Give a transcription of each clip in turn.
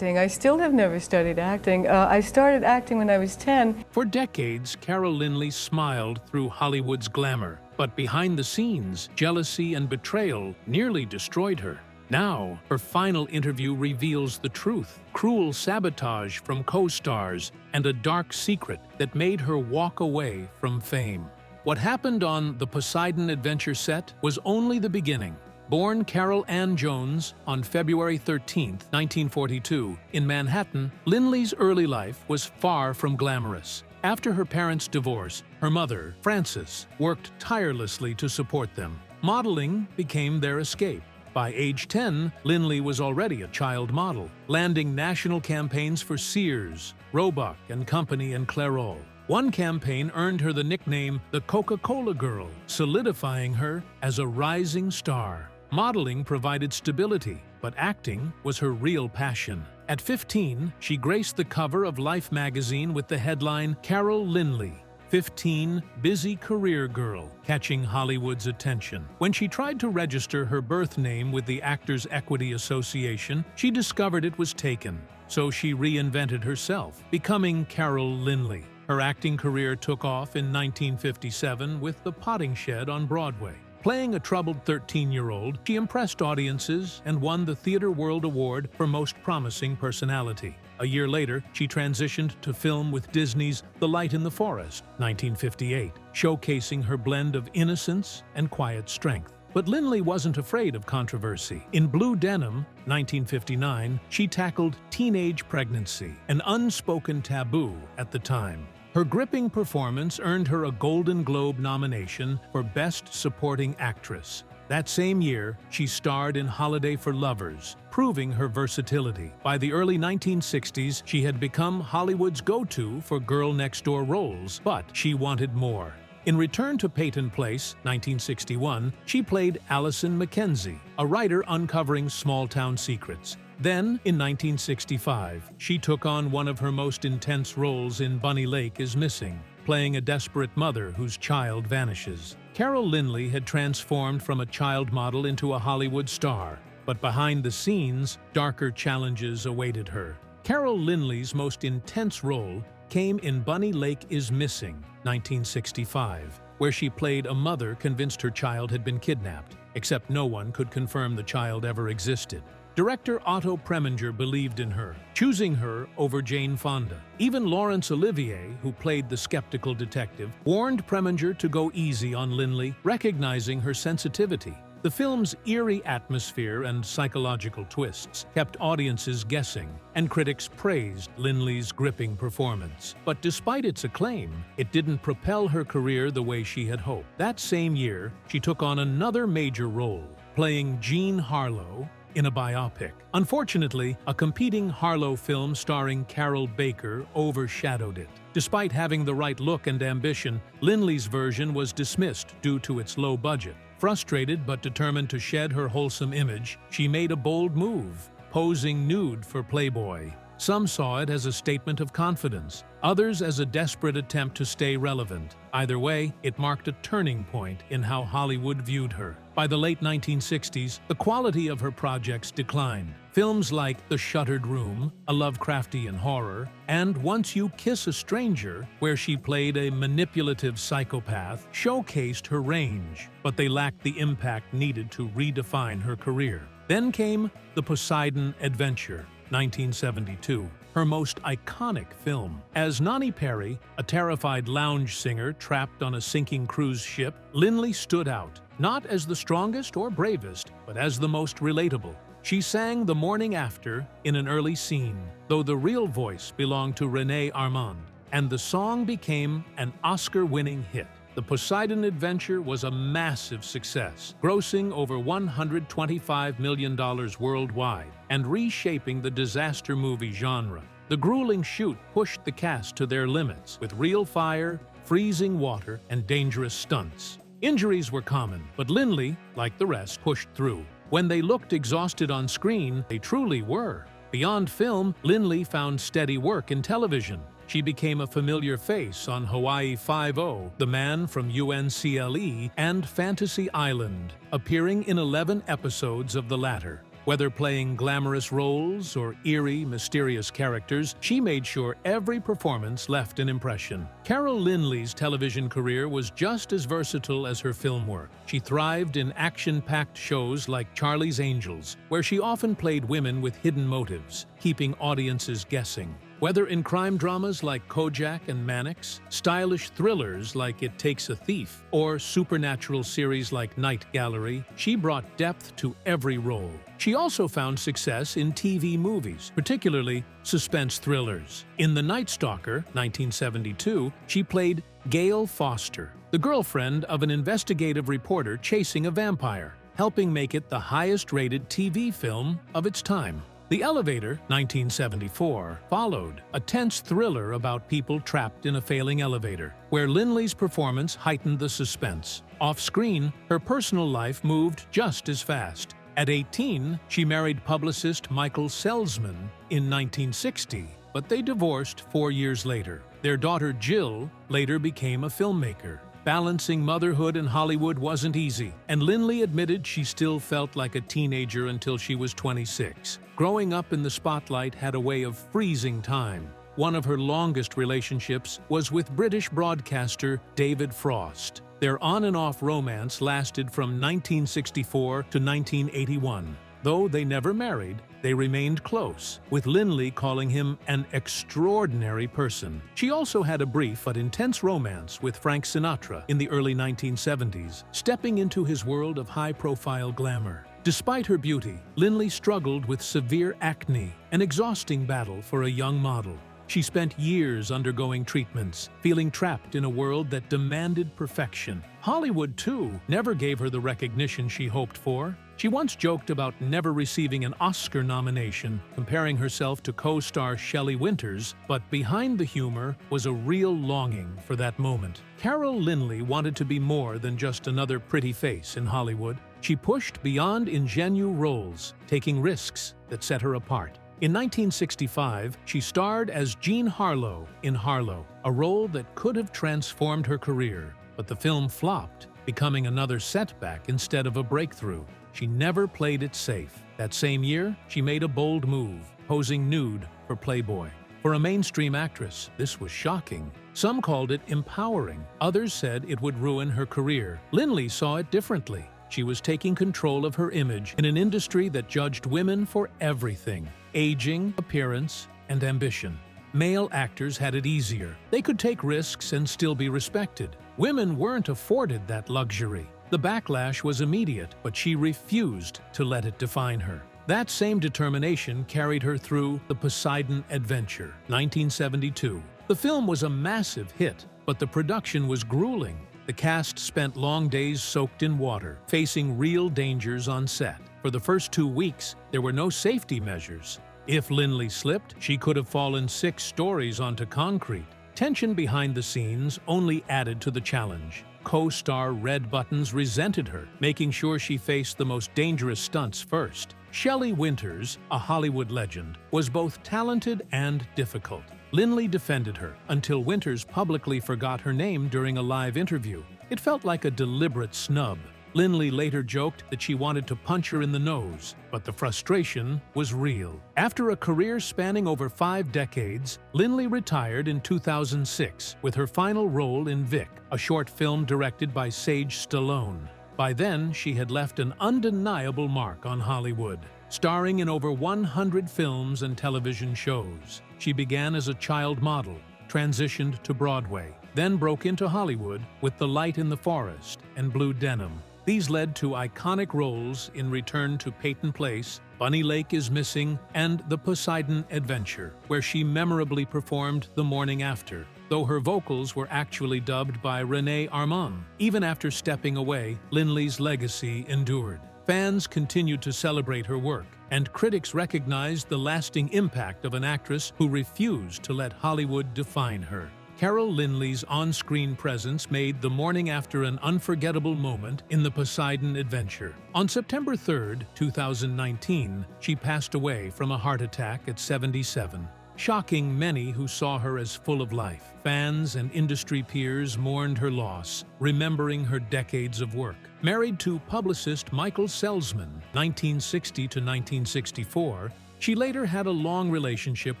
I still have never studied acting. I started acting when I was 10. For decades, Carol Lynley smiled through Hollywood's glamour, but behind the scenes, jealousy and betrayal nearly destroyed her. Now, her final interview reveals the truth: cruel sabotage from co-stars and a dark secret that made her walk away from fame. What happened on the Poseidon Adventure set was only the beginning. Born Carol Ann Jones on February 13, 1942, in Manhattan, Lynley's early life was far from glamorous. After her parents' divorce, her mother, Frances, worked tirelessly to support them. Modeling became their escape. By age 10, Lynley was already a child model, landing national campaigns for Sears, Roebuck and Company, and Clairol. One campaign earned her the nickname the Coca-Cola Girl, solidifying her as a rising star. Modeling provided stability, but acting was her real passion. At 15, she graced the cover of Life magazine with the headline "Carol Lynley, 15, busy career girl," catching Hollywood's attention. When she tried to register her birth name with the Actors Equity Association, she discovered it was taken. So she reinvented herself, becoming Carol Lynley. Her acting career took off in 1957 with The Potting Shed on Broadway. Playing a troubled 13-year-old, she impressed audiences and won the Theatre World Award for Most Promising Personality. A year later, she transitioned to film with Disney's The Light in the Forest, 1958, showcasing her blend of innocence and quiet strength. But Lynley wasn't afraid of controversy. In Blue Denim, 1959, she tackled teenage pregnancy, an unspoken taboo at the time. Her gripping performance earned her a Golden Globe nomination for Best Supporting Actress. That same year, she starred in Holiday for Lovers, proving her versatility. By the early 1960s, she had become Hollywood's go-to for girl next-door roles, but she wanted more. In Return to Peyton Place, 1961, she played Allison Mackenzie, a writer uncovering small-town secrets. Then, in 1965, she took on one of her most intense roles in Bunny Lake is Missing, playing a desperate mother whose child vanishes. Carol Lynley had transformed from a child model into a Hollywood star, but behind the scenes, darker challenges awaited her. Carol Lynley's most intense role came in Bunny Lake is Missing, 1965, where she played a mother convinced her child had been kidnapped, except no one could confirm the child ever existed. Director Otto Preminger believed in her, choosing her over Jane Fonda. Even Laurence Olivier, who played the skeptical detective, warned Preminger to go easy on Lynley, recognizing her sensitivity. The film's eerie atmosphere and psychological twists kept audiences guessing, and critics praised Lynley's gripping performance. But despite its acclaim, it didn't propel her career the way she had hoped. That same year, she took on another major role, playing Jean Harlow in a biopic. Unfortunately, a competing Harlow film starring Carol Baker overshadowed it. Despite having the right look and ambition, Lynley's version was dismissed due to its low budget. Frustrated but determined to shed her wholesome image, she made a bold move, posing nude for Playboy. Some saw it as a statement of confidence, others as a desperate attempt to stay relevant. Either way, it marked a turning point in how Hollywood viewed her. By the late 1960s, the quality of her projects declined. Films like The Shuttered Room, a Lovecraftian horror, and Once You Kiss a Stranger, where she played a manipulative psychopath, showcased her range, but they lacked the impact needed to redefine her career. Then came The Poseidon Adventure, 1972, her most iconic film. As Nani Perry, a terrified lounge singer trapped on a sinking cruise ship, Lynley stood out, not as the strongest or bravest, but as the most relatable. She sang The Morning After in an early scene, though the real voice belonged to Renee Armand, and the song became an Oscar-winning hit. The Poseidon Adventure was a massive success, grossing over $125 million worldwide and reshaping the disaster movie genre. The grueling shoot pushed the cast to their limits, with real fire, freezing water, and dangerous stunts. Injuries were common, but Lynley, like the rest, pushed through. When they looked exhausted on screen, they truly were. Beyond film, Lynley found steady work in television. She became a familiar face on Hawaii Five-0, The Man from UNCLE, and Fantasy Island, appearing in 11 episodes of the latter. Whether playing glamorous roles or eerie, mysterious characters, she made sure every performance left an impression. Carol Lynley's television career was just as versatile as her film work. She thrived in action-packed shows like Charlie's Angels, where she often played women with hidden motives, keeping audiences guessing. Whether in crime dramas like Kojak and Mannix, stylish thrillers like It Takes a Thief, or supernatural series like Night Gallery, she brought depth to every role. She also found success in TV movies, particularly suspense thrillers. In The Night Stalker, 1972, she played Gail Foster, the girlfriend of an investigative reporter chasing a vampire, helping make it the highest-rated TV film of its time. The Elevator, 1974, followed, a tense thriller about people trapped in a failing elevator, where Lynley's performance heightened the suspense. Off-screen, her personal life moved just as fast. At 18, she married publicist Michael Selzman in 1960, but they divorced 4 years later. Their daughter Jill later became a filmmaker. Balancing motherhood and Hollywood wasn't easy, and Lynley admitted she still felt like a teenager until she was 26. Growing up in the spotlight had a way of freezing time. One of her longest relationships was with British broadcaster David Frost. Their on-and-off romance lasted from 1964 to 1981. Though they never married, they remained close, with Lynley calling him an extraordinary person. She also had a brief but intense romance with Frank Sinatra in the early 1970s, stepping into his world of high-profile glamour. Despite her beauty, Lynley struggled with severe acne, an exhausting battle for a young model. She spent years undergoing treatments, feeling trapped in a world that demanded perfection. Hollywood, too, never gave her the recognition she hoped for. She once joked about never receiving an Oscar nomination, comparing herself to co-star Shelley Winters, but behind the humor was a real longing for that moment. Carol Lynley wanted to be more than just another pretty face in Hollywood. She pushed beyond ingenue roles, taking risks that set her apart. In 1965, she starred as Jean Harlow in Harlow, a role that could have transformed her career, but the film flopped, becoming another setback instead of a breakthrough. She never played it safe. That same year, she made a bold move, posing nude for Playboy. For a mainstream actress, this was shocking. Some called it empowering. Others said it would ruin her career. Lynley saw it differently. She was taking control of her image in an industry that judged women for everything: aging, appearance, and ambition. Male actors had it easier. They could take risks and still be respected. Women weren't afforded that luxury. The backlash was immediate, but she refused to let it define her. That same determination carried her through The Poseidon Adventure, 1972. The film was a massive hit, but the production was grueling. The cast spent long days soaked in water, facing real dangers on set. For the first 2 weeks, there were no safety measures. If Lynley slipped, she could have fallen 6 stories onto concrete. Tension behind the scenes only added to the challenge. Co-star Red Buttons resented her, making sure she faced the most dangerous stunts first. Shelley Winters, a Hollywood legend, was both talented and difficult. Lynley defended her until Winters publicly forgot her name during a live interview. It felt like a deliberate snub. Lynley later joked that she wanted to punch her in the nose, but the frustration was real. After a career spanning over 5 decades, Lynley retired in 2006 with her final role in Vic, a short film directed by Sage Stallone. By then, she had left an undeniable mark on Hollywood, starring in over 100 films and television shows. She began as a child model, transitioned to Broadway, then broke into Hollywood with The Light in the Forest and Blue Denim. These led to iconic roles in Return to Peyton Place, Bunny Lake is Missing, and The Poseidon Adventure, where she memorably performed The Morning After, though her vocals were actually dubbed by Renee Armand. Even after stepping away, Lynley's legacy endured. Fans continued to celebrate her work, and critics recognized the lasting impact of an actress who refused to let Hollywood define her. Carol Lynley's on-screen presence made The Morning After an unforgettable moment in The Poseidon Adventure. On September 3, 2019, she passed away from a heart attack at 77. shocking many who saw her as full of life. Fans and industry peers mourned her loss, remembering her decades of work. Married to publicist Michael Selzman, 1960 to 1964, she later had a long relationship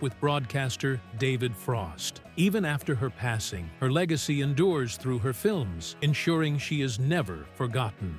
with broadcaster David Frost. Even after her passing, her legacy endures through her films, ensuring she is never forgotten.